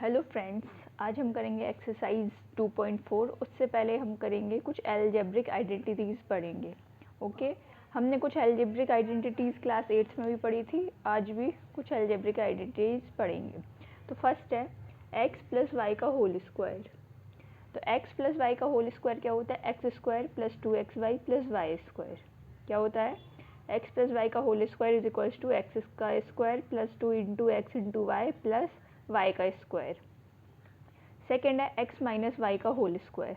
Hello friends, आज हम करेंगे एक्सरसाइज 2.4। उससे पहले हम करेंगे कुछ अलजेब्रिक आइडेंटिटीज़ पढ़ेंगे। ओके, हमने कुछ अलजेब्रिक आइडेंटिटीज़ क्लास 8 में भी पढ़ी थी, आज भी कुछ अलजेब्रिक आइडेंटिटीज़ पढ़ेंगे। तो फर्स्ट है x प्लस वाई का होल स्क्वायर। तो x प्लस वाई का होल स्क्वायर क्या होता है? X square plus 2xy plus Y square. क्या होता है? x प्लस वाई का whole square is equals to X का square plus 2 into x into Y plus Y का स्क्वायर। सेकेंड है x माइनस वाई का होल स्क्वायर।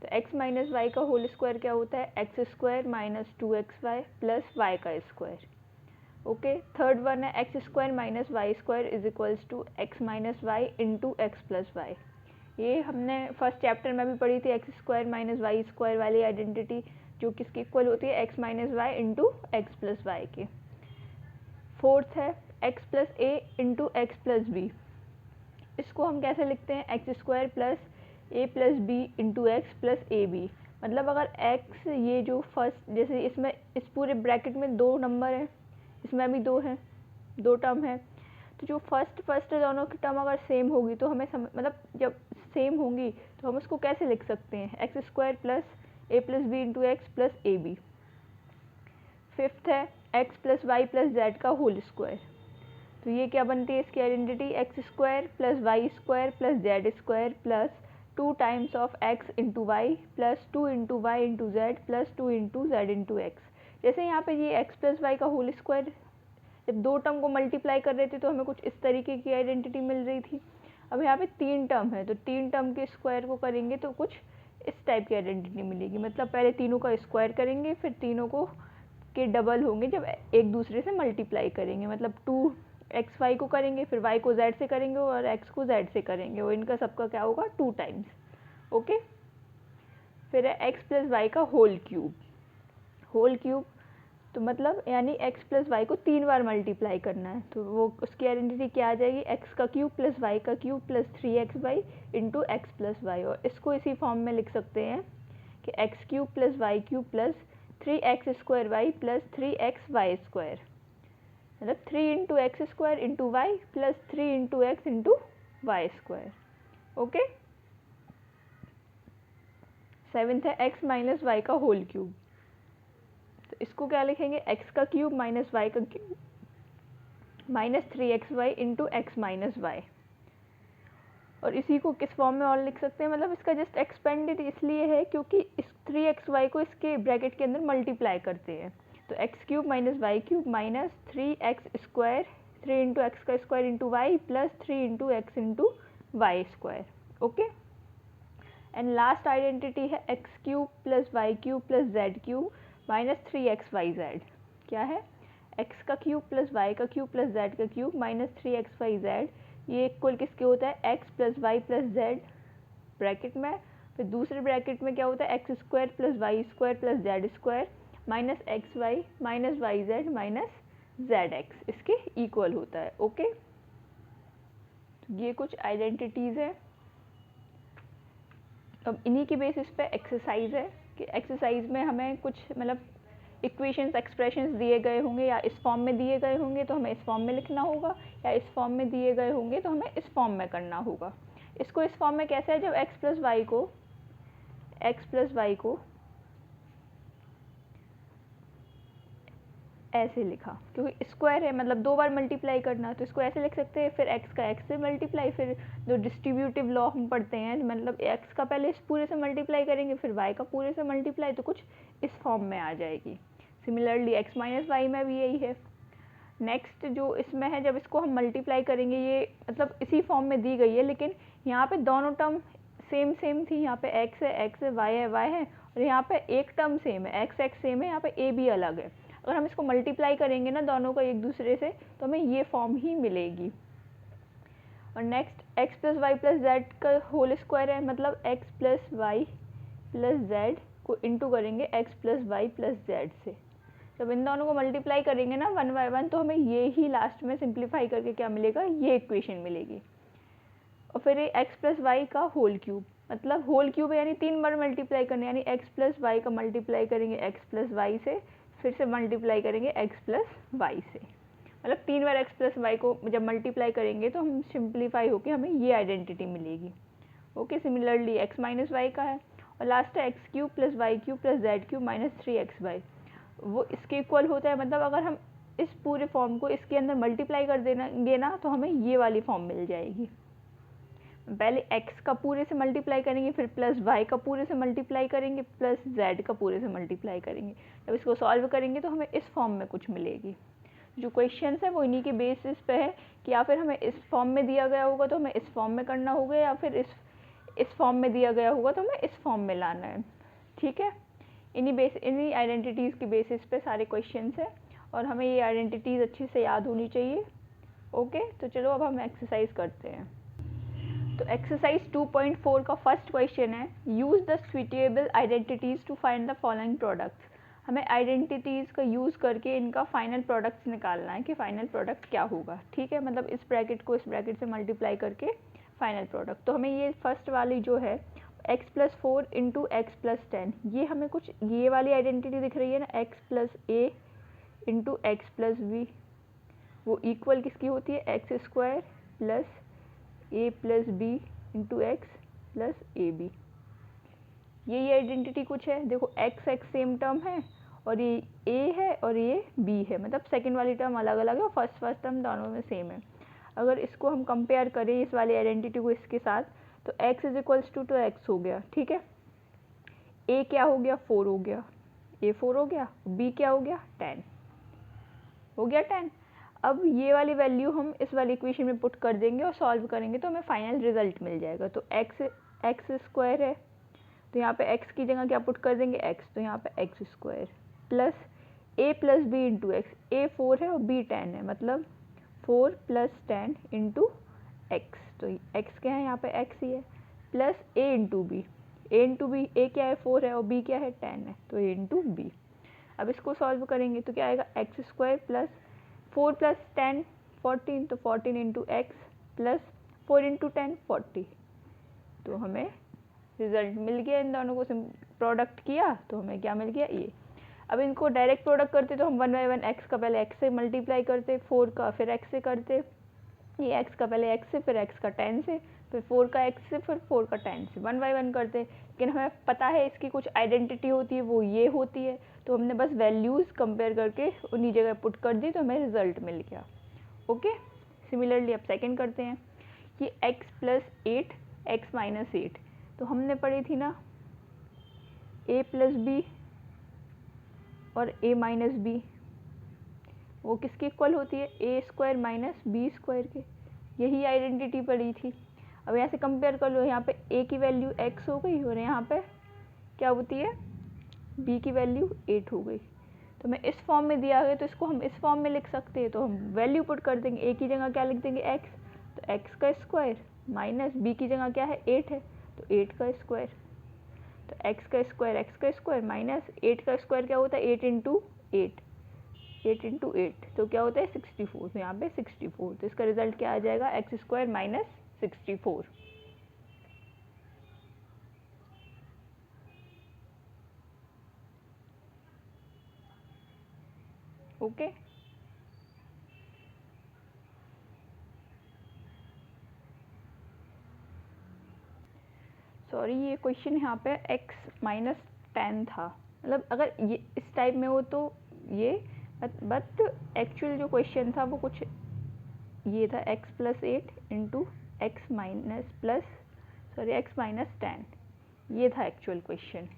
तो x minus Y का होल स्क्वायर क्या होता है? X square minus 2xy plus Y का स्क्वायर। ओके, थर्ड वन है x square minus y square is equals to x minus y into x plus y. ये हमने first chapter में भी पढ़ी थी, x square minus y square वाली identity, जो किसकी इक्वल होती है? X minus y into x plus y के। फोर्थ है x plus a into x plus b. इसको हम कैसे लिखते हैं? एक्स स्क्वायर प्लस ए plus B into x plus ए बी। मतलब अगर एक्स, ये जो फर्स्ट, जैसे इसमें इस पूरे ब्रैकेट में दो नंबर हैं, इसमें भी दो हैं, दो टर्म है, तो जो फर्स्ट दोनों की टर्म अगर सेम होगी तो हमें मतलब जब सेम होंगी तो हम उसको कैसे लिख सकते हैं? एक्स स्क्वायर प्लस ए plus B into x plus ए बी। फिफ्थ है x plus Y plus Z का होल स्क्वायर। तो ये क्या बनती है इसकी identity? X square plus Y square plus Z square plus 2 times of X into Y plus 2 into Y into Z plus 2 into Z into X. जैसे यहाँ पे ये एक्स प्लस वाई का होल स्क्वायर जब दो टर्म को multiply कर रहे थे तो हमें कुछ इस तरीके की आइडेंटिटी मिल रही थी। अब यहाँ पे तीन टर्म है, तो तीन टर्म के स्क्वायर को करेंगे तो कुछ इस टाइप की आइडेंटिटी मिलेगी। मतलब पहले तीनों का स्क्वायर करेंगे, फिर तीनों को के डबल होंगे जब एक दूसरे से मल्टीप्लाई करेंगे। मतलब 2x वाई को करेंगे, फिर y को z से करेंगे और x को z से करेंगे, और इनका सबका क्या होगा? 2 टाइम्स। ओके, फिर है x प्लस वाई का होल क्यूब। होल क्यूब तो मतलब यानी x प्लस वाई को 3 बार मल्टीप्लाई करना है, तो वो उसकी आइडेंटिटी क्या आ जाएगी? x का क्यूब प्लस वाई का cube plus 3xy into x plus y. और इसको इसी फॉर्म में लिख सकते हैं कि x cube plus Y cube plus 3x square y plus 3x y square. मतलब 3 into x square into Y plus 3 into x into Y square. Okay, seventh है एक्स माइनस वाई का होल क्यूब। तो इसको क्या लिखेंगे? X का cube minus Y का cube minus 3xy into x minus y. और इसी को किस फॉर्म में और लिख सकते हैं? मतलब इसका जस्ट एक्सपेंडेड इसलिए है क्योंकि इस 3xy को इसके ब्रैकेट के अंदर मल्टीप्लाई करते हैं। तो X cube minus Y cube minus 3x square, 3 into X का square into Y plus 3 into x into Y square. Okay, and last identity है x cube plus Y cube plus Z cube minus 3xyz। क्या है? X का cube plus Y का cube plus Z का cube minus 3xyz। ये equal किसके होता है? X plus Y plus Z bracket में, फिर दूसरे ब्रैकेट में क्या होता है? X square plus Y square plus Z square minus x y minus y z minus z x, इसके इक्वल होता है। ओके, तो ये कुछ आइडेंटिटीज़ है। अब इन्हीं की बेसिस पे एक्सरसाइज है कि एक्सरसाइज में हमें कुछ मतलब इक्वेशंस, एक्सप्रेशंस दिए गए होंगे, या इस फॉर्म में दिए गए होंगे तो हमें इस फॉर्म में लिखना होगा, या इस फॉर्म में दिए गए होंगे तो हमें इस फॉर्म में करना होगा। इसको इस फॉर्म में कैसे है? जब x प्लस वाई को ऐसे लिखा, क्योंकि स्क्वायर है मतलब दो बार मल्टीप्लाई करना, तो इसको ऐसे लिख सकते हैं, फिर x का x से मल्टीप्लाई, फिर जो डिस्ट्रीब्यूटिव लॉ हम पढ़ते हैं, मतलब x का पहले इस पूरे से मल्टीप्लाई करेंगे, फिर y का पूरे से मल्टीप्लाई, तो कुछ इस फॉर्म में आ जाएगी। सिमिलरली x माइनस वाई में भी यही है। नेक्स्ट जो इसमें है, जब इसको हम मल्टीप्लाई करेंगे, ये मतलब इसी फॉर्म में दी गई है, लेकिन यहाँ पे दोनों टर्म सेम थी। यहाँ पे x है, y है, और यहाँ पे एक टर्म सेम है, x सेम है, यहाँ पे a भी अलग है। अगर हम इसको मल्टीप्लाई करेंगे ना दोनों का एक दूसरे से, तो हमें ये फॉर्म ही मिलेगी। और next x plus Y plus Z का होल स्क्वायर है, मतलब x plus Y plus z को इंटू करेंगे x plus Y plus z से। जब इन दोनों को मल्टीप्लाई करेंगे ना 1 बाय 1, तो हमें ये ही लास्ट में सिंप्लीफाई करके क्या मिलेगा? ये इक्वेशन मिलेगी। और फिर ये x प्लस वाई का होल क्यूब, मतलब होल क्यूब है यानी 3 बार मल्टीप्लाई करना, यानी x प्लस वाई का मल्टीप्लाई करेंगे x प्लस वाई से, फिर से मल्टीप्लाई करेंगे x प्लस वाई से। मतलब 3 बार x प्लस वाई को जब मल्टीप्लाई करेंगे तो हम सिंप्लीफाई होके हमें ये आइडेंटिटी मिलेगी। Okay, similarly x minus Y का है और लास्ट है x cube plus Y cube plus Z cube minus 3xy, वो इसके इक्वल होता है। मतलब अगर हम इस पूरे फॉर्म को इसके अंदर मल्टीप्लाई कर देंगे ना तो हमें ये वाली फॉर्म मिल जाएगी। पहले x का पूरे से मल्टीप्लाई करेंगे, फिर प्लस y का पूरे से मल्टीप्लाई करेंगे, प्लस z का पूरे से मल्टीप्लाई करेंगे। जब इसको सॉल्व करेंगे तो हमें इस फॉर्म में कुछ मिलेगी। जो क्वेश्चंस है वो इन्हीं के बेसिस पे है कि या फिर हमें इस फॉर्म में दिया गया होगा तो हमें इस फॉर्म में करना होगा, या फिर इस फॉर्म में दिया गया होगा तो हमें इस फॉर्म में लाना है। ठीक है, इन्हीं आइडेंटिटीज़ के बेसिस पे सारे क्वेश्चंस हैं और हमें ये आइडेंटिटीज़ अच्छे से याद होनी चाहिए। ओके, तो चलो अब हम एक्सरसाइज करते हैं। तो एक्सरसाइज 2.4 का फर्स्ट क्वेश्चन है, use the suitable identities to find the following products. हमें आइडेंटिटीज़ का यूज़ करके इनका फाइनल प्रोडक्ट्स निकालना है कि फाइनल प्रोडक्ट क्या होगा। ठीक है, मतलब इस ब्रैकेट को इस ब्रैकेट से मल्टीप्लाई करके फाइनल प्रोडक्ट। तो हमें ये फर्स्ट वाली जो है x plus 4 into x plus 10, ये हमें कुछ ये वाली आइडेंटिटी दिख रही है ना, x plus a into x plus b, वो इक्वल किसकी होती है, एक्स स्क्वायर प्लस ए plus B into x plus ए बी। ये आइडेंटिटी कुछ है, देखो एक्स एक्स सेम टर्म है और ये ए है और ये बी है, मतलब सेकंड वाली टर्म अलग अलग है और फर्स्ट टर्म दोनों में सेम है। अगर इसको हम कंपेयर करें इस वाली आइडेंटिटी को इसके साथ, तो x is equals to x हो गया। ठीक है, a क्या हो गया, 4 हो गया, a 4 हो गया, b क्या हो गया, 10 हो गया, 10। अब ये वाली वैल्यू हम इस वाली इक्वेशन में पुट कर देंगे और सॉल्व करेंगे तो हमें फाइनल रिजल्ट मिल जाएगा। तो एक्स स्क्वायर है तो यहाँ पे x की जगह क्या पुट कर देंगे, x, तो यहाँ पे x square plus a plus B into x, a 4 है और b 10 है, मतलब 4 प्लस 10 इंटू एक्स, तो x क्या है यहाँ पे x ही है, plus a into b, a क्या है 4 है और b क्या है 10 है, तो a इंटू बी। अब इसको सॉल्व करेंगे तो क्या आएगा, एक्स स्क्वायर प्लस 4 प्लस 10 14, तो 14 इंटू एक्स प्लस 4 इंटू 10 40, तो हमें रिजल्ट मिल गया। इन दोनों को प्रोडक्ट किया तो हमें क्या मिल गया, ये। अब इनको डायरेक्ट प्रोडक्ट करते तो हम 1 बाई 1 एक्स का पहले एक्स से मल्टीप्लाई करते, 4 का फिर एक्स से करते, ये एक्स का पहले एक्स से फिर एक्स का 10 से, फिर 4 का एक्स से फिर 4 का 10 से, 1 बाई 1 करते। लेकिन हमें पता है इसकी कुछ आइडेंटिटी होती है, वो ये होती है, तो हमने बस वैल्यूज़ कंपेयर करके उन्हीं जगह पुट कर दी तो हमें रिजल्ट मिल गया। ओके, सिमिलरली अब सेकेंड करते हैं कि x प्लस 8 एक्स माइनस 8, तो हमने पढ़ी थी ना a प्लस बी और a माइनस बी, वो किसकी इक्वल होती है, ए स्क्वायर माइनस बी स्क्वायर के, यही आइडेंटिटी पड़ी थी। अब यहाँ से कंपेयर कर लो, यहाँ पे a की वैल्यू x हो गई और यहाँ पे क्या होती है, b की वैल्यू 8 हो गई। तो हमें इस फॉर्म में दिया गया तो इसको हम इस फॉर्म में लिख सकते हैं, तो हम वैल्यू पुट कर देंगे, a की जगह क्या लिख देंगे x, तो x का स्क्वायर माइनस b की जगह क्या है 8 है, तो 8 का स्क्वायर, तो x का स्क्वायर माइनस 8 का स्क्वायर क्या होता है, 8 इंटू 8, 8 इंटू 8 तो क्या होता है 64, तो यहाँ पे 64, तो इसका रिजल्ट क्या आ जाएगा, x square minus 64। Okay, sorry ये क्वेश्चन यहाँ पे x माइनस 10 था, मतलब अगर ये इस टाइप में हो तो ये, बट एक्चुअल जो क्वेश्चन था वो कुछ ये था, x plus 8 into x minus plus x minus 10, ये था एक्चुअल क्वेश्चन,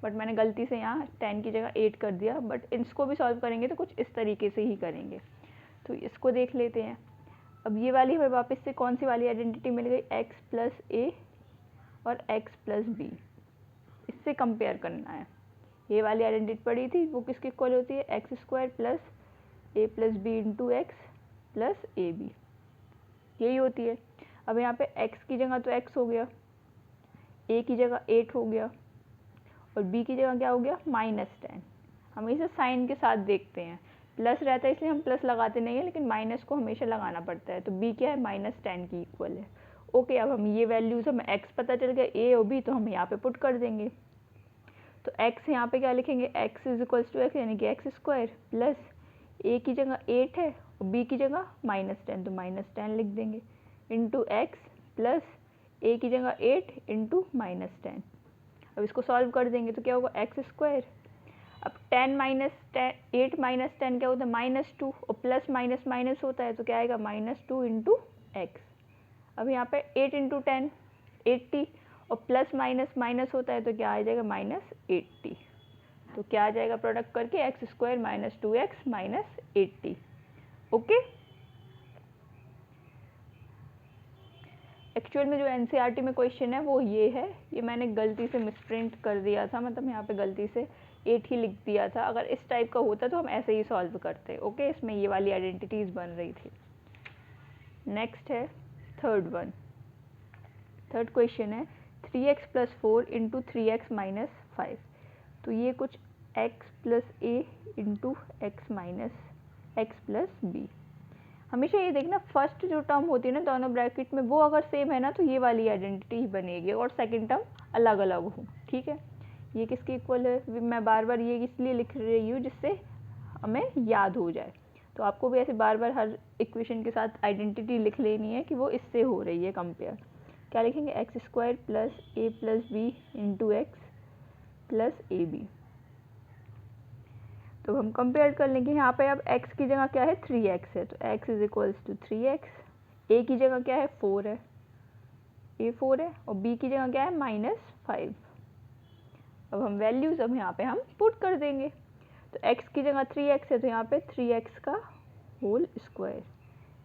बट मैंने गलती से यहाँ 10 की जगह 8 कर दिया। बट इसको भी सॉल्व करेंगे तो कुछ इस तरीके से ही करेंगे। तो इसको देख लेते हैं। अब ये वाली हमें वापस से कौन सी वाली आइडेंटिटी मिल गई, x प्लस ए और x प्लस बी, इससे कंपेयर करना है। ये वाली आइडेंटिटी पड़ी थी वो किसकी इक्वल होती है, एक्स स्क्वायर प्लस ए plus B into x plus ए बी, यही होती है। अब यहाँ पे x की जगह तो x हो गया, a की जगह 8 हो गया और b की जगह क्या हो गया, माइनस 10। हम इसे साइन के साथ देखते हैं, प्लस रहता है इसलिए हम प्लस लगाते नहीं हैं, लेकिन माइनस को हमेशा लगाना पड़ता है। तो b क्या है, माइनस 10 की इक्वल है। ओके, अब हम ये वैल्यूज़, हमें x पता चल गया, a और b, तो हम यहाँ पे पुट कर देंगे। तो x यहाँ पे क्या लिखेंगे, x is equals to x, यानी कि एक्स स्क्वायर प्लस a की जगह 8 है और b की जगह -10 तो -10 लिख देंगे इंटू एक्स प्लस a की जगह 8 इंटू -10। अब इसको सॉल्व कर देंगे तो क्या होगा एक्स स्क्वायर। अब 10 माइनस 10 8 माइनस 10 क्या होता है -2 और प्लस माइनस माइनस होता है तो क्या आएगा -2 इंटू एक्स। अब यहाँ पे 8 इंटू 10 80 और प्लस माइनस माइनस होता है तो क्या आ जाएगा -80। तो क्या आ जाएगा प्रोडक्ट करके x square -2x -80। Okay. Actual में जो एनसीईआरटी में क्वेश्चन है वो ये है, ये मैंने गलती से मिसप्रिंट कर दिया था, मतलब यहाँ पे गलती से 8 ही लिख दिया था। अगर इस टाइप का होता तो हम ऐसे ही सॉल्व करते। ओके, इसमें ये वाली आइडेंटिटीज बन रही थी। नेक्स्ट है थर्ड वन। थर्ड क्वेश्चन है 3x + 4 इंटू 3x - 5। तो ये कुछ x + a into x - x + b। हमेशा ये देखना फर्स्ट जो टर्म होती है ना दोनों ब्रैकेट में वो अगर सेम है ना तो ये वाली आइडेंटिटी ही बनेगी और सेकंड टर्म अलग अलग हो। ठीक है, ये किसके इक्वल है, मैं बार बार ये इसलिए लिख रही हूँ जिससे हमें याद हो जाए। तो आपको भी ऐसे बार बार हर इक्वेशन के साथ आइडेंटिटी लिख लेनी है कि वो इससे हो रही है कंपेयर। क्या लिखेंगे x square plus a + b into x plus A b. तो हम कंपेयर कर लेंगे। यहाँ पे अब x की जगह क्या है 3x है तो x = 3x, a की जगह क्या है 4 है, a 4 है और b की जगह क्या है -5। अब हम वैल्यूज़ अब यहाँ पे हम पुट कर देंगे। तो x की जगह 3x है तो यहाँ पे 3x का होल स्क्वायर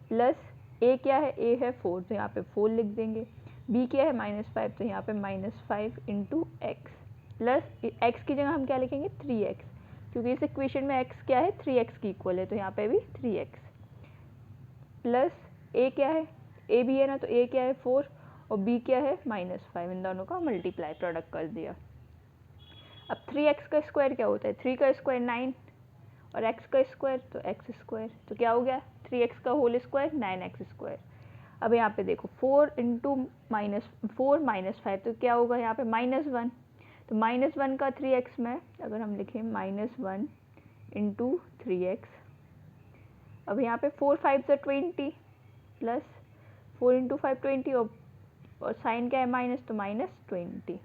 प्लस a क्या है a है 4 तो यहाँ पे 4 लिख देंगे, b क्या है -5 तो यहाँ पे -5 इंटू एक्स प्लस x की जगह हम क्या लिखेंगे 3x, क्योंकि इस इक्वेशन में x क्या है 3x की इक्वल है तो यहाँ पे भी 3x प्लस a क्या है a भी है ना तो a क्या है 4 और b क्या है -5, इन दोनों का मल्टीप्लाई प्रोडक्ट कर दिया। अब 3x का स्क्वायर क्या होता है 3 का स्क्वायर 9 और x का स्क्वायर तो x स्क्वायर, तो क्या हो गया 3x का होल स्क्वायर 9x स्क्वायर। अब यहाँ पे देखो 4 इंटू -4 -5 तो क्या होगा यहाँ पे -1, तो -1 का 3x में अगर हम लिखें -1 इंटू 3x। अब यहाँ पे 4 5 से 20 प्लस 4 इंटू 5 20 और साइन क्या है माइनस तो -20।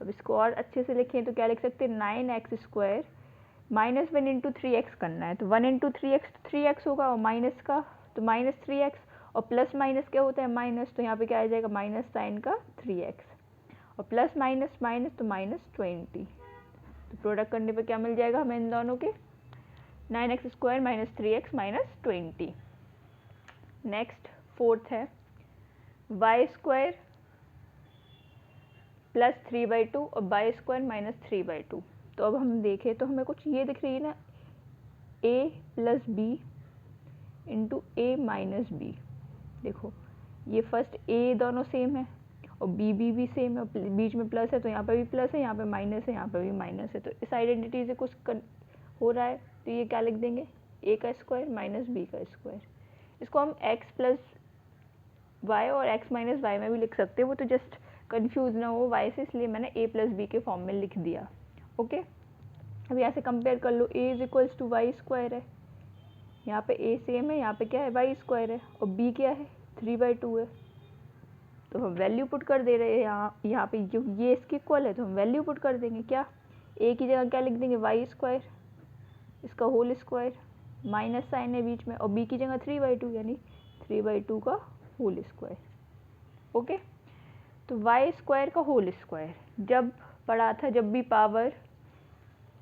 अब इसको और अच्छे से लिखें तो क्या लिख सकते हैं 9x स्क्वायर -1 इंटू 3x करना है तो 1 इंटू 3x तो 3x होगा और माइनस का तो -3x और प्लस माइनस क्या होता है माइनस, तो यहाँ पे क्या आ जाएगा माइनस साइन का 3x और प्लस माइनस माइनस तो -20। तो प्रोडक्ट करने पे क्या मिल जाएगा हमें इन दोनों के 9x square -3x -20। Next fourth है y स्क्वायर प्लस 3/2 और y स्क्वायर -3/2। तो अब हम देखें तो हमें कुछ ये दिख रही है ना a + b into a - b। देखो ये फर्स्ट a दोनों सेम है और b भी सेम है, बीच में प्लस है तो यहाँ पे भी प्लस है, यहाँ पे माइनस है, यहाँ पे भी माइनस है। तो इस आइडेंटिटी से कुछ हो रहा है तो ये क्या लिख देंगे a का स्क्वायर -b का स्क्वायर। इसको हम x + y और x - y में भी लिख सकते हैं, वो तो जस्ट कंफ्यूज ना हो y से, इसलिए मैंने a + b के फॉर्म में लिख दिया। ओके, अब यहाँ से कंपेयर कर लो a = y स्क्वायर है, यहाँ पे a सेम है, यहाँ पे क्या है y स्क्वायर है और b क्या है 3/2 है। तो हम वैल्यू पुट कर दे रहे हैं यहाँ पे, जो ये इसके इक्वल है तो हम वैल्यू पुट कर देंगे। क्या a की जगह क्या लिख देंगे y स्क्वायर, इसका होल स्क्वायर, माइनस साइन है बीच में और b की जगह 3/2 यानी 3/2 का होल स्क्वायर। ओके, तो y स्क्वायर का होल स्क्वायर जब पढ़ा था, जब भी पावर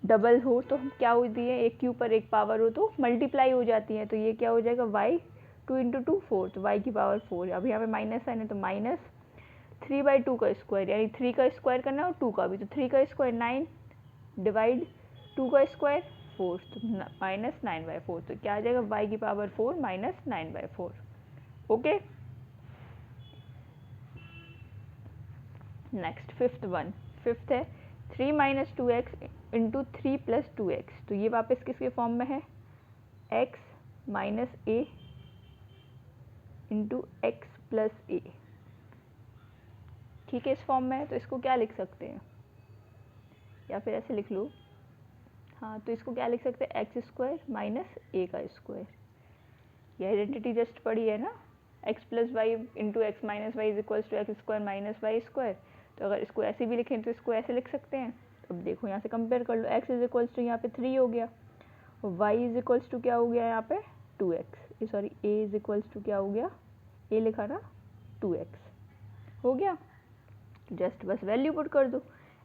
डबल हो तो हम क्या होती है एक के ऊपर एक पावर हो तो मल्टीप्लाई हो जाती है, तो ये क्या हो जाएगा y 2 × 2 4 तो y की पावर 4। अब यहाँ पे माइनस साइन है तो -3/2 का स्क्वायर, यानी 3 का स्क्वायर करना है और 2 का भी, तो 3 का स्क्वायर 9 डिवाइड 2 का स्क्वायर 4 तो -9/4। तो क्या आ जाएगा y की पावर 4 -9/4। ओके, नेक्स्ट फिफ्थ है 3 - 2x इंटू 3 + 2x। तो ये वापस किसके फॉर्म में है x - a into x + a। ठीक है, इस फॉर्म में है तो इसको क्या लिख सकते हैं, या फिर ऐसे लिख लो, हाँ तो इसको क्या लिख सकते हैं x स्क्वायर - a का स्क्वायर। ये आइडेंटिटी जस्ट पड़ी है ना, x plus y into x minus y is equals to x square minus y square. तो अगर इसको ऐसे भी लिखें तो इसको ऐसे लिख सकते हैं। अब देखो यहाँ से कंपेयर कर लो, x इज इक्वल्स टू यहाँ पे 3 हो गया और y इज इक्वल्स टू क्या हो गया यहाँ पे 2x, sorry a is equals to क्या हो गया, a लिखा ना 2x हो गया। जस्ट बस वैल्यू पुट कर दो,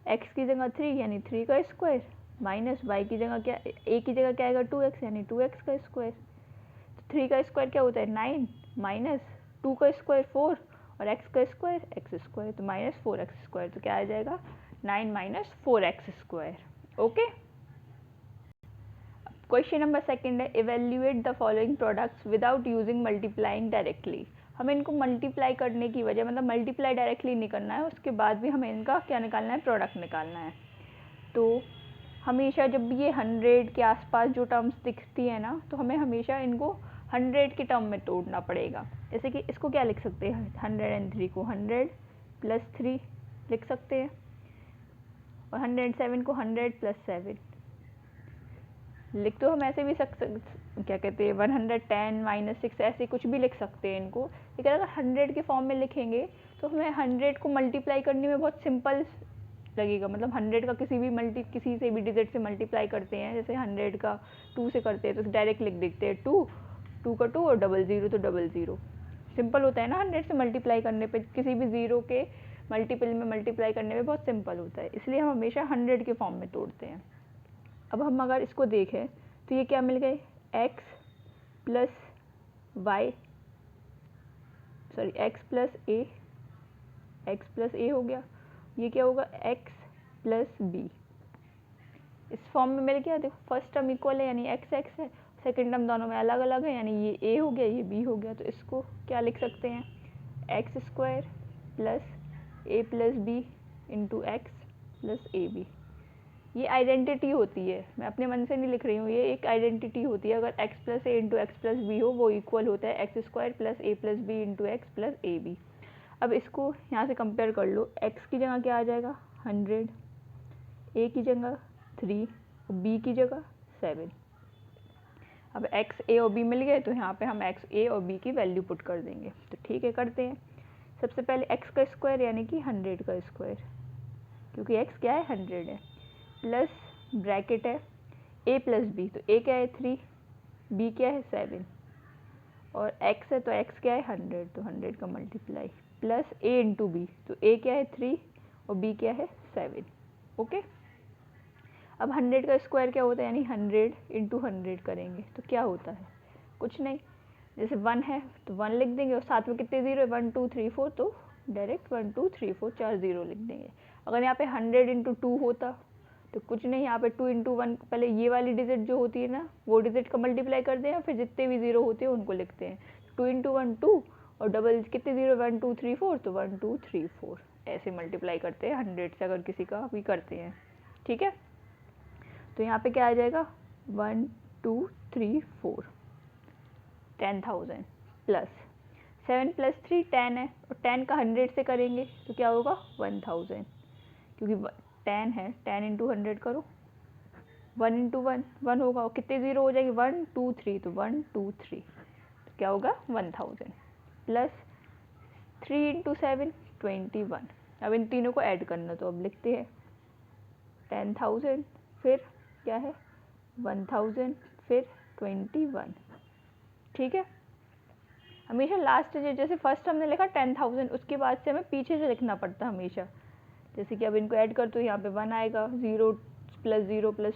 x की जगह 3 यानी 3 का स्क्वायर माइनस y की जगह क्या, a की जगह क्या आएगा 2x यानी 2x का स्क्वायर। तो 3 का स्क्वायर क्या होता है 9 माइनस 2 का स्क्वायर 4 और x का स्क्वायर x स्क्वायर, तो माइनस 4x स्क्वायर, तो क्या आ जाएगा 9 minus 4x square. Okay, question number second है evaluate the following products without using multiplying directly. हमें इनको मल्टीप्लाई करने की वजह, मतलब मल्टीप्लाई डायरेक्टली नहीं करना है, उसके बाद भी हमें इनका क्या निकालना है, प्रोडक्ट निकालना है। तो हमेशा जब भी ये 100 के आसपास जो टर्म्स दिखती है ना, तो हमें हमेशा इनको 100 के टर्म में तोड़ना पड़ेगा। जैसे कि इसको क्या लिख सकते हैं, 103 को 100 प्लस 3 लिख सकते हैं और 107 को 100 प्लस 7 लिख, तो हम ऐसे भी क्या कहते हैं 110 माइनस 6 ऐसे कुछ भी लिख सकते हैं इनको। लेकिन अगर 100 के फॉर्म में लिखेंगे तो हमें 100 को मल्टीप्लाई करने में बहुत सिंपल लगेगा। मतलब 100 का किसी से भी डिजिट से मल्टीप्लाई करते हैं, जैसे 100 का 2 से करते हैं तो डायरेक्ट लिख देते हैं 2 का 2 और 00 तो 00, सिंपल होता है ना। 100 से मल्टीप्लाई करने पे किसी भी ज़ीरो के मल्टीपल में मल्टीप्लाई करने में बहुत सिंपल होता है, इसलिए हम हमेशा 100 के फॉर्म में तोड़ते हैं। अब हम अगर इसको देखें तो ये क्या मिल गए, x plus Y, sorry x plus A हो गया, ये क्या होगा x प्लस बी। इस फॉर्म में मिल गया। देखो फर्स्ट टर्म इक्वल है यानी x x है, सेकंड टर्म दोनों में अलग अलग है यानी ये a हो गया ये b हो गया। तो इसको क्या लिख सकते हैं, एक्स स्क्वायर प्लस ए plus B into x plus ए बी। ये आइडेंटिटी होती है, मैं अपने मन से नहीं लिख रही हूँ, ये एक आइडेंटिटी होती है। अगर x plus a into x plus b हो वो इक्वल होता है एक्स स्क्वायर प्लस ए plus B into x plus ए बी। अब इसको यहाँ से कंपेयर कर लो, x की जगह क्या आ जाएगा 100, a की जगह 3 और b की जगह 7। अब x a और b मिल गए तो यहाँ पे हम x a और b की वैल्यू पुट कर देंगे। तो ठीक है करते हैं। सबसे पहले x का स्क्वायर यानी कि 100 का स्क्वायर, क्योंकि x क्या है 100 है, प्लस ब्रैकेट है a प्लस बी, तो a क्या है 3, b क्या है 7 और x है तो x क्या है 100, तो 100 का multiply plus a into b, तो a क्या है 3 और b क्या है 7। ओके, अब 100 का स्क्वायर क्या होता है यानी 100 इंटू 100 करेंगे तो क्या होता है, कुछ नहीं, जैसे 1 है तो 1 लिख देंगे और साथ में कितने ज़ीरो है 1 2 3 4, तो डायरेक्ट 1 2 3 4 4 ज़ीरो लिख देंगे। अगर यहाँ पे 100 इंटू 2 होता तो कुछ नहीं, यहाँ पे 2 इंटू 1, पहले ये वाली डिजिट जो होती है ना वो डिजिट का मल्टीप्लाई करते हैं, फिर जितने भी ज़ीरो होते हैं उनको लिखते हैं। 2 इंटू 1 2 और डबल कितने ज़ीरो 1 2 3 4, तो 1 2 3 4 ऐसे मल्टीप्लाई करते हैं 100 से, अगर किसी का भी करते हैं। ठीक है, तो यहाँ पे क्या आ जाएगा 1 2 3 4 10,000 प्लस 7 प्लस 3 10 है और 10 का 100 से करेंगे तो क्या होगा 1000, क्योंकि 10 है 10 इंटू 100 करो 1 इंटू 1 1 होगा और कितने ज़ीरो हो जाएंगे 1 2 3, तो 1 2 3 तो क्या होगा 1000 प्लस 3 इंटू 7 21। अब इन तीनों को ऐड करना, तो अब लिखते हैं 10,000 फिर क्या है 1000 फिर 21। ठीक है, हमेशा लास्ट जैसे फर्स्ट हमने लिखा 10,000, उसके बाद से हमें पीछे से लिखना पड़ता है हमेशा। जैसे कि अब इनको ऐड कर तो यहाँ पे 1 आएगा, 0 प्लस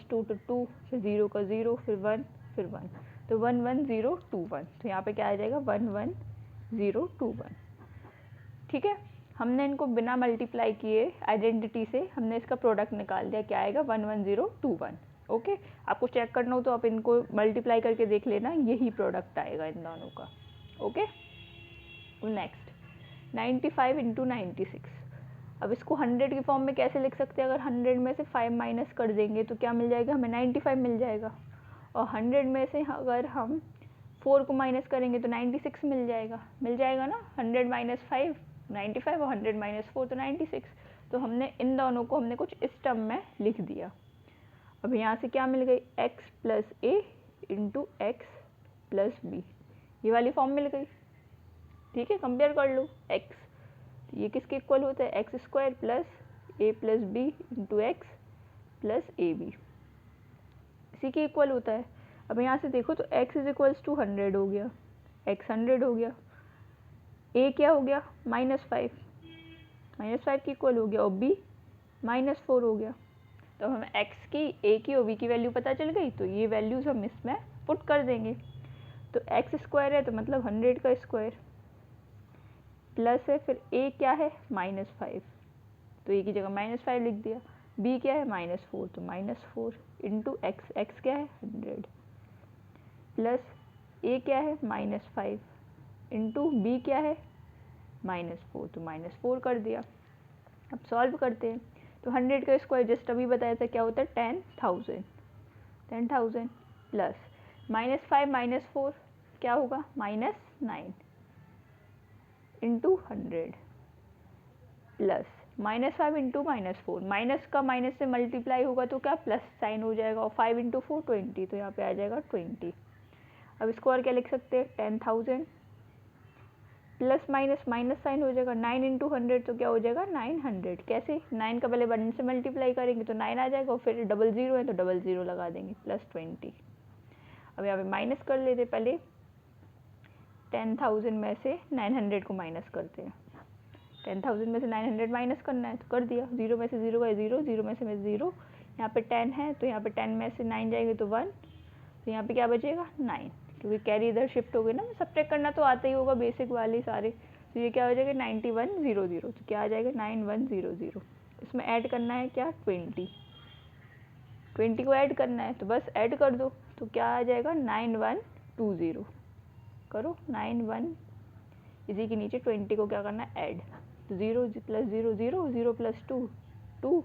2 तो 2, फिर 0 का 0 फिर 1 फिर 1, तो 1 1 0 2 1, तो यहाँ पे क्या आ जाएगा 1 1 0 2 1। ठीक है, हमने इनको बिना मल्टीप्लाई किए आइडेंटिटी से हमने इसका प्रोडक्ट निकाल दिया, क्या आएगा 1 1 0 2 1। ओके, आपको चेक करना हो तो आप इनको मल्टीप्लाई करके देख लेना, यही प्रोडक्ट आएगा इन दोनों का। Okay, next 95 into 96। अब इसको 100 की फॉर्म में कैसे लिख सकते हैं, अगर 100 में से 5 माइनस कर देंगे तो क्या मिल जाएगा हमें 95 मिल जाएगा, और 100 में से अगर हम 4 को माइनस करेंगे तो 96 मिल जाएगा ना। 100 माइनस 5 95 और 100 माइनस 4 तो 96। तो हमने इन दोनों को हमने कुछ इस टर्म में लिख दिया। अब यहाँ से क्या मिल गई x plus a into x plus B, ये वाली फॉर्म मिल गई। ठीक है, कंपेयर कर लो x, ये किसके इक्वल होता है, एक्स स्क्वायर प्लस ए plus B into x plus ए बी, इसी के इक्वल होता है। अब यहाँ से देखो तो x इज इक्वल्स टू 100 हो गया, x 100 हो गया, a क्या हो गया -5, -5 की इक्वल हो गया, और b -4 हो गया। तो हमें x की, a की और b की वैल्यू पता चल गई, तो ये वैल्यूज़ हम इसमें पुट कर देंगे। तो x स्क्वायर है तो मतलब 100 का स्क्वायर, प्लस है फिर a क्या है -5, तो a की जगह -5 लिख दिया, b क्या है -4 तो -4 इंटू एक्स, एक्स क्या है 100, प्लस a क्या है -5 इंटू बी क्या है -4 तो -4 कर दिया। अब सॉल्व करते हैं, तो 100 का स्क्वायर जस्ट अभी बताया था क्या होता है 10,000, 10,000 प्लस -5 -4 क्या होगा -9 इंटू 100 प्लस -5 इंटू -4, माइनस का माइनस से मल्टीप्लाई होगा तो क्या प्लस साइन हो जाएगा, और 5 इंटू 4 20, तो यहाँ पे आ जाएगा 20। अब इसको और क्या लिख सकते हैं 10,000 प्लस माइनस माइनस साइन हो जाएगा, 9 इंटू 100 तो क्या हो जाएगा 900। कैसे, 9 का पहले 1 से मल्टीप्लाई करेंगे तो 9 आ जाएगा, और फिर 00 है तो 00 लगा देंगे प्लस 20। अब यहाँ पे माइनस कर लेते, पहले 10,000 में से 900 को माइनस करते हैं, 10,000 में से 900 माइनस करना है तो कर दिया, 0 में से 0 गए 0, 0 में से 0, यहाँ पे 10 है तो यहाँ पे 10 में से 9 जाएंगे तो 1, तो यहाँ पे क्या बचेगा 9, क्योंकि कैरी इधर शिफ्ट हो गई ना, सब्ट्रैक्ट करना तो आता ही होगा बेसिक वाली सारे। तो ये क्या हो जाएगा 9100, तो क्या आ जाएगा 9100। इसमें ऐड करना है क्या 20 को ऐड करना है, तो बस ऐड कर दो, तो क्या आ जाएगा 9120। करो 91, इसी के नीचे 20 को क्या करना है ऐड, तो 0 प्लस 0 0, 0 प्लस 2 2,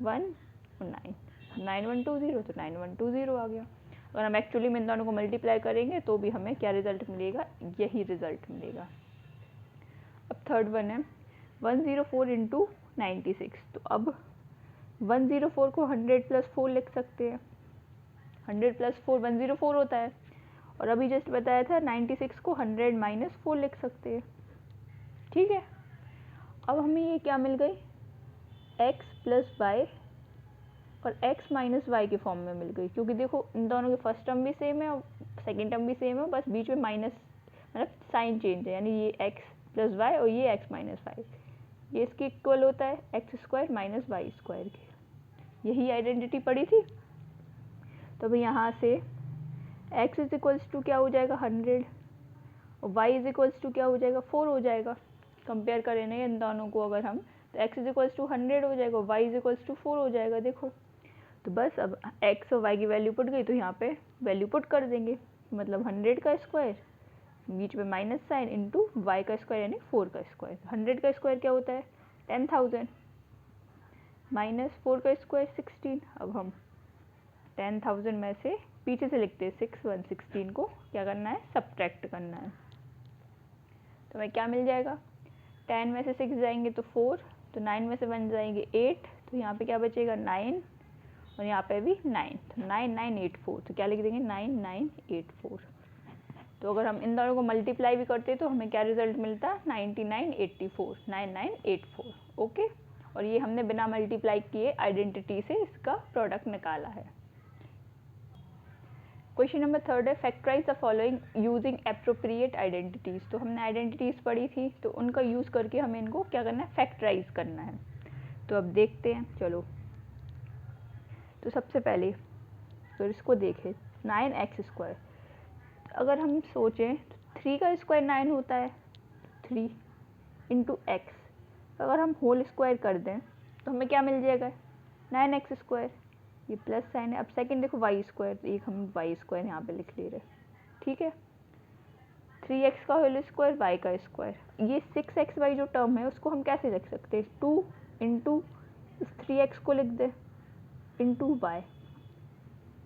1 और 9, 9120, तो 9120 आ गया। अगर हम एक्चुअली में इन दोनों को मल्टीप्लाई करेंगे तो भी हमें क्या रिजल्ट मिलेगा, यही रिजल्ट मिलेगा। अब थर्ड वन है 104 इंटू 96, तो अब 104 को 100 प्लस 4 लिख सकते हैं, 100 प्लस 4 104 होता है, और अभी जस्ट बताया था 96 को 100 माइनस 4 लिख सकते हैं। ठीक है, अब हमें ये क्या मिल गई x प्लस वाई और x माइनस वाई के फॉर्म में मिल गई, क्योंकि देखो इन दोनों के फर्स्ट टर्म भी सेम है और सेकेंड टर्म भी सेम है, बस बीच में माइनस मतलब साइन चेंज है, यानी ये x प्लस वाई और ये x माइनस वाई, ये इसके इक्वल होता है x square minus y square के, यही आइडेंटिटी पड़ी थी। तो अभी यहाँ से x इज इक्वल्स टू क्या हो जाएगा 100 और y इज इक्वल्स टू क्या हो जाएगा 4 हो जाएगा। कंपेयर करें ना इन दोनों को अगर हम, तो x इज इक्वल्स टू 100 हो जाएगा, y इज इक्वल्स टू 4 हो जाएगा। देखो तो बस अब x और y की वैल्यू पुट गई, तो यहाँ पे वैल्यू पुट कर देंगे, मतलब 100 का स्क्वायर बीच में माइनस साइन इंटू वाई का स्क्वायर यानी 4 का स्क्वायर। 100 का स्क्वायर क्या होता है 10,000 माइनस 4 का स्क्वायर 16। अब हम 10,000 में से पीछे से लिखते हैं 6 116 को क्या करना है सब्ट्रैक्ट करना है, तो हमें क्या मिल जाएगा 10 में से 6 जाएंगे तो 4, तो 9 में से 1 जाएंगे 8, तो यहाँ पे क्या बचेगा 9 और यहाँ पे भी 9, तो 9984, तो क्या लिख देंगे 9984। तो अगर हम इन दोनों को मल्टीप्लाई भी करते तो हमें क्या रिजल्ट मिलता 9984, 9984। ओके, और ये हमने बिना मल्टीप्लाई किए आइडेंटिटी से इसका प्रोडक्ट निकाला है। क्वेश्चन नंबर थर्ड है factorise the following using appropriate identities. तो हमने आइडेंटिटीज़ पढ़ी थी, तो उनका यूज़ करके हमें इनको क्या करना है फैक्टराइज करना है। तो अब देखते हैं, चलो तो सबसे पहले तो इसको देखें 9x², अगर हम सोचें तो 3 का स्क्वायर 9 होता है, 3 इंटू एक्स, अगर हम होल स्क्वायर कर दें तो हमें क्या मिल जाएगा 9x², ये प्लस साइन है। अब सेकंड देखो y², तो एक हम y² यहाँ पे लिख ले रहे, ठीक है 3x का होल स्क्वायर y का स्क्वायर, ये 6xy जो टर्म है उसको हम कैसे लिख सकते हैं 2 इंटू इस 3x को लिख दें इंटू y,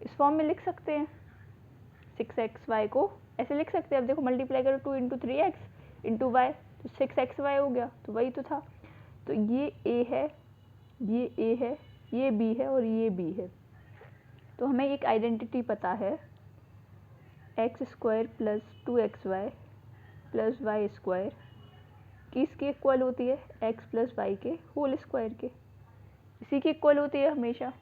इस फॉर्म में लिख सकते हैं 6xy को ऐसे लिख सकते हैं। अब देखो मल्टीप्लाई करो 2 इंटू 3x इंटू वाई, तो 6xy हो गया, तो वही तो था। तो ये a है, ये a है, ये b है और ये b है। तो हमें एक आइडेंटिटी पता है x square plus 2xy plus Y square किसके इक्वल होती है? एक्स प्लस वाई के होल स्क्वायर के, इसी की इक्वल होती है हमेशा।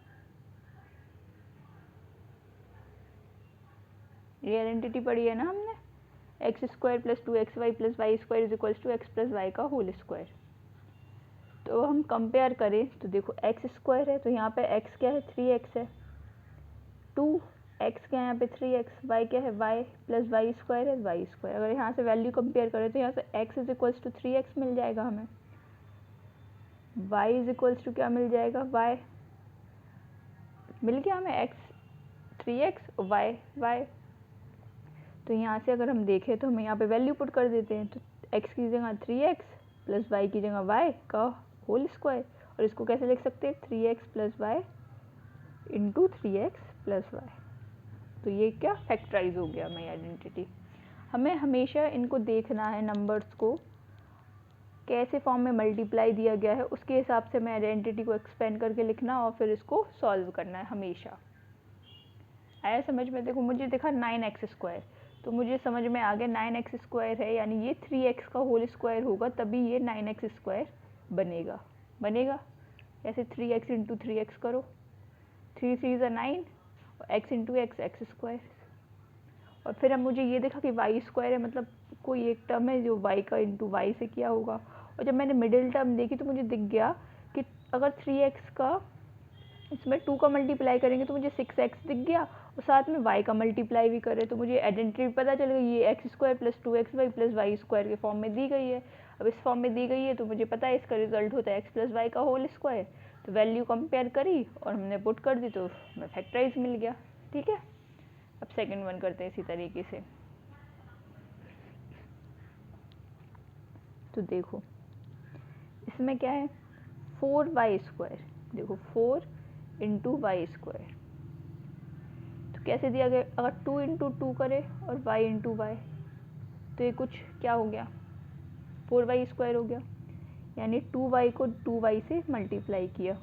ये आइडेंटिटी पढ़ी है ना हमने, x square plus 2xy plus Y square is equals to x plus Y का होल स्क्वायर। तो हम कंपेयर करें तो देखो एक्स स्क्वायर है तो यहाँ पे एक्स क्या है? 3x है। 2x क्या है यहाँ पे? 3x। वाई क्या है? y प्लस वाई स्क्वायर है, वाई स्क्वायर। अगर यहाँ से वैल्यू कंपेयर करें तो यहाँ से x is equals to 3x मिल जाएगा हमें, y इज इक्वल्स टू क्या मिल जाएगा? y मिल गया हमें, x 3x और y। तो यहाँ से अगर हम देखें तो हम यहाँ पे वैल्यू पुट कर देते हैं, तो x की जगह 3x प्लस y की जगह y का होल स्क्वायर, और इसको कैसे लिख सकते हैं? 3x plus y into 3x plus y. तो ये क्या फैक्टराइज हो गया हमारी आइडेंटिटी। हमें हमेशा इनको देखना है, नंबर्स को कैसे फॉर्म में मल्टीप्लाई दिया गया है उसके हिसाब से मैं आइडेंटिटी को एक्सपेंड करके लिखना और फिर इसको सॉल्व करना है हमेशा। आया समझ में? देखो मुझे दिखा 9x स्क्वायर, तो मुझे समझ में आ गया 9x स्क्वायर है यानी ये 3x का होल स्क्वायर होगा, तभी ये 9x स्क्वायर बनेगा। ऐसे 3x इंटू 3x करो, 3 3 ज़ा 9 और x इंटू एक्स स्क्वायर। और फिर अब मुझे ये देखा कि वाई स्क्वायर है, मतलब कोई एक टर्म है जो y का इंटू वाई से किया होगा। और जब मैंने मिडिल टर्म देखी तो मुझे दिख गया कि अगर 3x का इसमें 2 का मल्टीप्लाई करेंगे तो मुझे 6x दिख गया, और साथ में y का मल्टीप्लाई भी करे तो मुझे आइडेंटिटी पता चल गई, ये x square plus 2xy plus Y square के फॉर्म में दी गई है। अब इस फॉर्म में दी गई है तो मुझे पता है इसका रिजल्ट होता है एक्स प्लस वाई का होल स्क्वायर। तो वैल्यू कंपेयर करी और हमने पुट कर दी तो हमें फैक्टराइज मिल गया। ठीक है, अब सेकंड वन करते हैं इसी तरीके से। तो देखो इसमें क्या है? 4y square. देखो 4 इंटू वाई स्क्वायर, तो कैसे दिया गया? अगर 2 इंटू 2 करे और y इंटू वाई, तो ये कुछ क्या हो गया? 4y स्क्वायर हो गया, यानी 2y को 2y से मल्टीप्लाई किया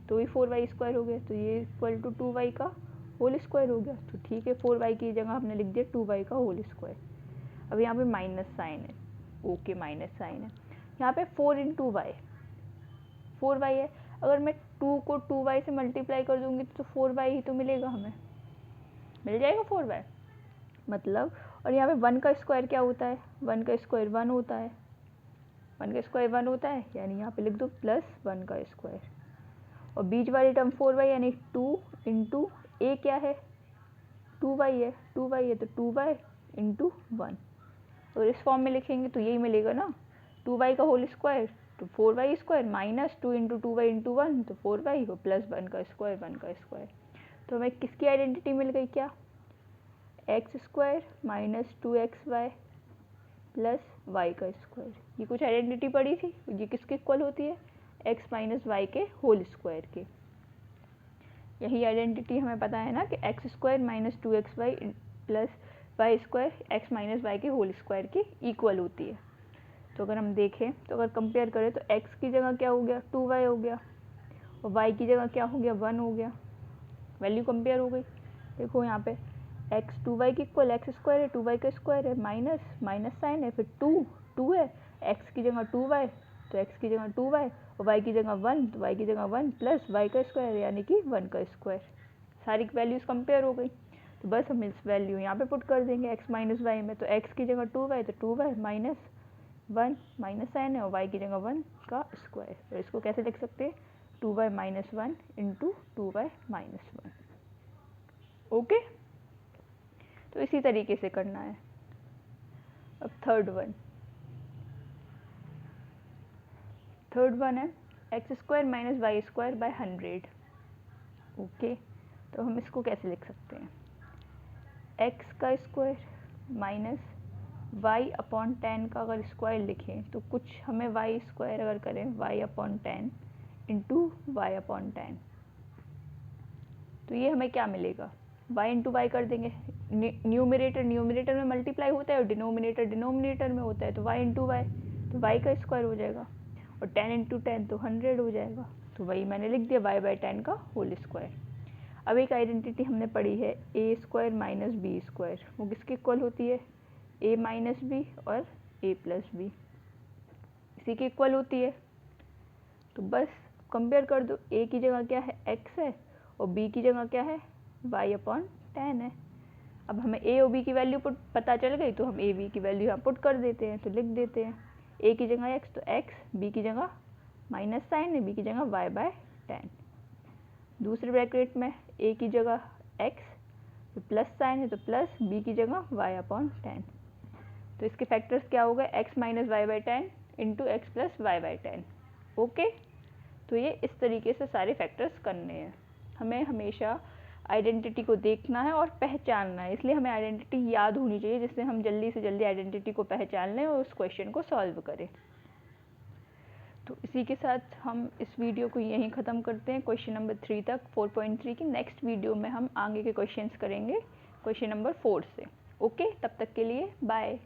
तो ये 4y स्क्वायर हो गया, तो ये इक्वल टू 2y का होल स्क्वायर हो गया। तो ठीक है, 4y की जगह हमने लिख दिया 2y का होल स्क्वायर। अब यहाँ पे माइनस साइन है, ओके माइनस साइन है। यहाँ पे 4 इंटू वाई, 4y है, अगर मैं 2 को 2y से मल्टीप्लाई कर दूँगी तो 4y ही तो मिलेगा, हमें मिल जाएगा 4y मतलब। और यहाँ पे 1 का स्क्वायर क्या होता है? 1 का स्क्वायर 1 होता है, 1 का स्क्वायर 1 होता है, यानी यहाँ पे लिख दो प्लस 1 का स्क्वायर। और बीच वाली टर्म 4y यानी 2 इंटू ए क्या है? 2y है, 2y है तो 2y इंटू 1। और इस फॉर्म में लिखेंगे तो यही मिलेगा ना, 2y का होल स्क्वायर तो 4y square minus 2 into 2y into 1 तो 4y और प्लस 1 का स्क्वायर 1 का स्क्वायर। तो हमें किसकी आइडेंटिटी मिल गई? क्या? X square minus 2xy plus Y का स्क्वायर। ये कुछ आइडेंटिटी पड़ी थी, ये किसके इक्वल होती है? एक्स माइनस वाई के होल स्क्वायर के। यही आइडेंटिटी हमें पता है ना कि x square minus 2xy plus Y square x minus y के होल स्क्वायर के इक्वल होती है। तो अगर हम देखें तो अगर कंपेयर करें तो x की जगह क्या हो गया? 2y हो गया, और y की जगह क्या हो गया? 1 हो गया। वैल्यू कंपेयर हो गई। देखो यहाँ पे x 2y की इक्वल, एक्स स्क्वायर है 2y का स्क्वायर है, माइनस माइनस साइन है, फिर 2 है, x की जगह 2y तो x की जगह 2y और y की जगह 1 तो y की जगह 1 प्लस y का स्क्वायर यानी कि 1 का स्क्वायर। सारी वैल्यूज़ कंपेयर हो गई, तो बस हम इस वैल्यू यहाँ पे पुट कर देंगे x माइनस वाई में। तो x की जगह 2y तो 2y माइनस 1 माइनस साइन है और y की जगह 1 का स्क्वायर। तो इसको कैसे लिख सकते हैं? 2y minus 1 into 2y minus 1। Okay, तो इसी तरीके से करना है। अब थर्ड वन है x square minus y square by 100। Okay, तो हम इसको कैसे लिख सकते हैं? एक्स का स्क्वायर माइनस वाई अपॉन 10 का अगर स्क्वायर लिखें तो कुछ हमें वाई स्क्वायर अगर करें y upon 10 into y upon 10, तो ये हमें क्या मिलेगा? y इंटू वाई कर देंगे, न्यूमरेटर में मल्टीप्लाई होता है और डिनोमिनेटर में होता है, तो y इंटू वाई तो y का स्क्वायर हो जाएगा, और 10 इंटू 10 तो 100 हो जाएगा। तो वही मैंने लिख दिया y बाई 10 का होल स्क्वायर। अब एक आइडेंटिटी हमने पढ़ी है ए स्क्वायर माइनस बी स्क्वायर, वो किसके इक्वल होती है? ए माइनस बी और ए प्लस बी, इसी के इक्वल होती है। तो बस कंपेयर कर दो, ए की जगह क्या है x है और b की जगह क्या है y/10 है। अब हमें a और b की वैल्यू पता चल गई, तो हम a b की वैल्यू यहाँ पुट कर देते हैं। तो लिख देते हैं a की जगह x, तो x, b की जगह माइनस साइन है, b की जगह y/10। दूसरे ब्रैकेट में a की जगह x, तो प्लस साइन है, तो प्लस, b की जगह y/10। तो इसके फैक्टर्स क्या हो गए? x minus y/10 into x plus y/10। Okay, तो ये इस तरीके से सारे फैक्टर्स करने हैं। हमें हमेशा आइडेंटिटी को देखना है और पहचानना है, इसलिए हमें आइडेंटिटी याद होनी चाहिए, जिससे हम जल्दी से जल्दी आइडेंटिटी को पहचान लें और उस क्वेश्चन को सॉल्व करें। तो इसी के साथ हम इस वीडियो को यहीं ख़त्म करते हैं, क्वेश्चन नंबर 3 तक। 4.3 की नेक्स्ट वीडियो में हम आगे के क्वेश्चंस करेंगे क्वेश्चन नंबर 4 से। ओके, तब तक के लिए बाय।